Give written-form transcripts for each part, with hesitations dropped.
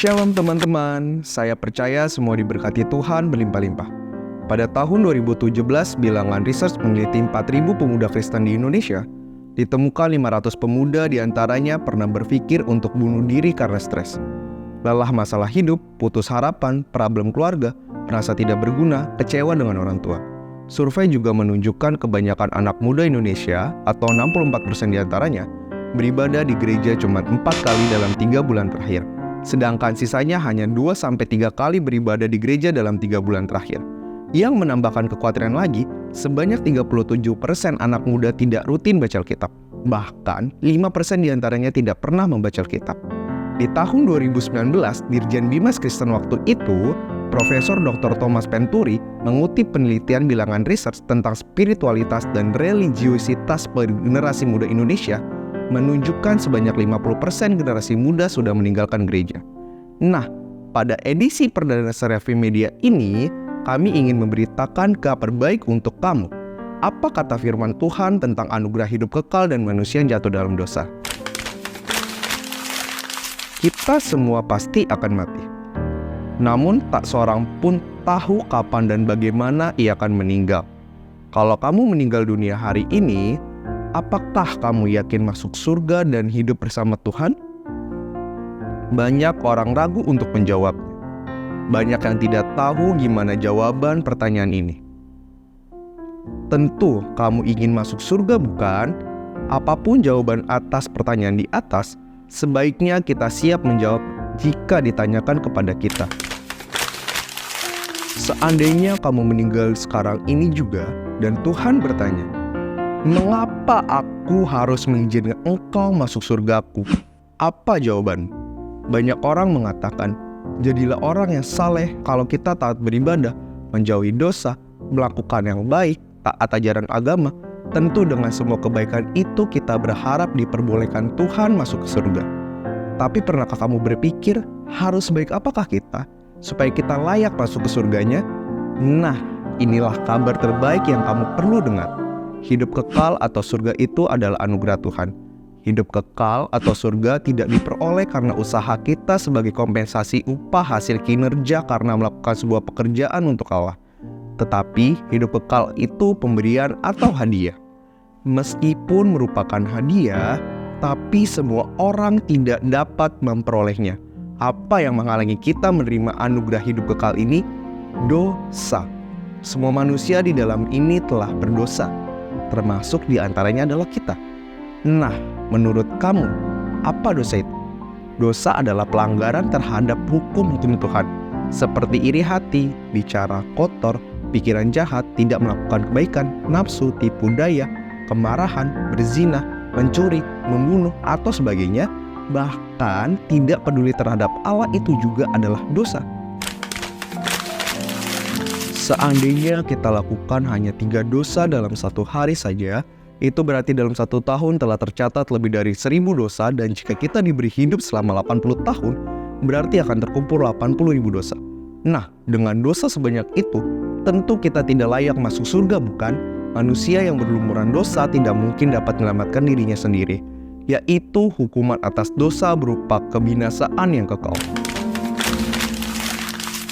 Shalom teman-teman, saya percaya semua diberkati Tuhan berlimpah-limpah. Pada tahun 2017, bilangan research meneliti 4.000 pemuda Kristen di Indonesia. Ditemukan 500 pemuda diantaranya pernah berpikir untuk bunuh diri karena stres. Lelah masalah hidup, putus harapan, problem keluarga, merasa tidak berguna, kecewa dengan orang tua. Survei juga menunjukkan kebanyakan anak muda Indonesia, atau 64% diantaranya, beribadah di gereja cuma 4 kali dalam 3 bulan terakhir. Sedangkan sisanya hanya 2-3 kali beribadah di gereja dalam 3 bulan terakhir. Yang menambahkan kekhawatiran lagi, sebanyak 37% anak muda tidak rutin baca Alkitab. Bahkan 5% diantaranya tidak pernah membaca Alkitab. Di tahun 2019, Dirjen Bimas Kristen waktu itu, Profesor Dr. Thomas Penturi mengutip penelitian bilangan research tentang spiritualitas dan religiositas generasi muda Indonesia, menunjukkan sebanyak 50% generasi muda sudah meninggalkan gereja. Nah, pada edisi perdana Serafi Media ini, kami ingin memberitakan kabar baik untuk kamu. Apa kata firman Tuhan tentang anugerah hidup kekal dan manusia yang jatuh dalam dosa? Kita semua pasti akan mati. Namun, tak seorang pun tahu kapan dan bagaimana ia akan meninggal. Kalau kamu meninggal dunia hari ini, apakah kamu yakin masuk surga dan hidup bersama Tuhan? Banyak orang ragu untuk menjawabnya. Banyak yang tidak tahu gimana jawaban pertanyaan ini. Tentu kamu ingin masuk surga, bukan? Apapun jawaban atas pertanyaan di atas, sebaiknya kita siap menjawab jika ditanyakan kepada kita. Seandainya kamu meninggal sekarang ini juga, dan Tuhan bertanya, "Mengapa aku harus mengizinkan engkau masuk surgaku?" Apa jawaban? Banyak orang mengatakan, jadilah orang yang saleh kalau kita taat beribadah, menjauhi dosa, melakukan yang baik, taat ajaran agama. Tentu dengan semua kebaikan itu kita berharap diperbolehkan Tuhan masuk ke surga. Tapi pernahkah kamu berpikir, harus baik apakah kita supaya kita layak masuk ke surganya? Nah, inilah kabar terbaik yang kamu perlu dengar. Hidup kekal atau surga itu adalah anugerah Tuhan. Hidup kekal atau surga tidak diperoleh karena usaha kita sebagai kompensasi upah hasil kinerja karena melakukan sebuah pekerjaan untuk Allah. Tetapi hidup kekal itu pemberian atau hadiah. Meskipun merupakan hadiah, tapi semua orang tidak dapat memperolehnya. Apa yang menghalangi kita menerima anugerah hidup kekal ini? Dosa. Semua manusia di dalam ini telah berdosa, termasuk diantaranya adalah kita. Nah, menurut kamu, apa dosa itu? Dosa adalah pelanggaran terhadap hukum-hukum Tuhan, seperti iri hati, bicara kotor, pikiran jahat, tidak melakukan kebaikan, nafsu, tipu daya, kemarahan, berzina, mencuri, membunuh, atau sebagainya. Bahkan tidak peduli terhadap Allah itu juga adalah dosa. Seandainya kita lakukan hanya 3 dosa dalam satu hari saja, itu berarti dalam 1 tahun telah tercatat lebih dari 1.000 dosa, dan jika kita diberi hidup selama 80 tahun, berarti akan terkumpul 80.000 dosa. Nah, dengan dosa sebanyak itu, tentu kita tidak layak masuk surga, bukan? Manusia yang berlumuran dosa tidak mungkin dapat menyelamatkan dirinya sendiri, yaitu hukuman atas dosa berupa kebinasaan yang kekal.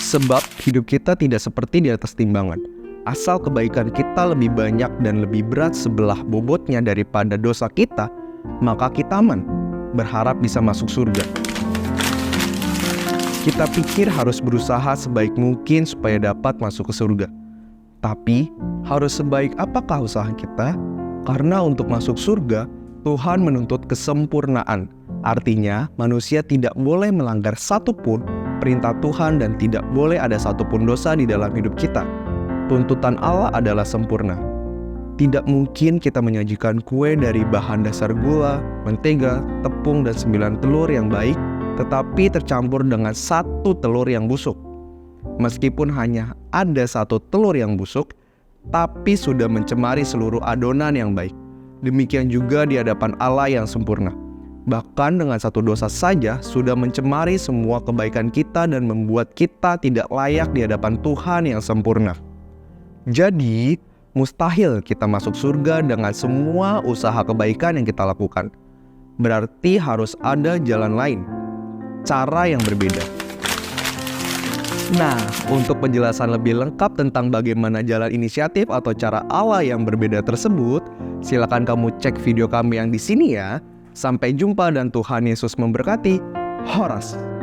Sebab hidup kita tidak seperti di atas timbangan. Asal kebaikan kita lebih banyak dan lebih berat sebelah bobotnya daripada dosa kita, maka kita aman, berharap bisa masuk surga. Kita pikir harus berusaha sebaik mungkin supaya dapat masuk ke surga. Tapi, harus sebaik apakah usaha kita? Karena untuk masuk surga, Tuhan menuntut kesempurnaan. Artinya, manusia tidak boleh melanggar satupun perintah Tuhan dan tidak boleh ada satupun dosa di dalam hidup kita. Tuntutan Allah adalah sempurna. Tidak mungkin kita menyajikan kue dari bahan dasar gula, mentega, tepung, dan 9 telur yang baik, tetapi tercampur dengan 1 telur yang busuk. Meskipun hanya ada 1 telur yang busuk, tapi sudah mencemari seluruh adonan yang baik. Demikian juga di hadapan Allah yang sempurna. Bahkan dengan 1 dosa saja sudah mencemari semua kebaikan kita dan membuat kita tidak layak di hadapan Tuhan yang sempurna. Jadi, mustahil kita masuk surga dengan semua usaha kebaikan yang kita lakukan. Berarti harus ada jalan lain, cara yang berbeda. Nah, untuk penjelasan lebih lengkap tentang bagaimana jalan inisiatif atau cara Allah yang berbeda tersebut, silakan kamu cek video kami yang di sini ya. Sampai jumpa dan Tuhan Yesus memberkati. Horas.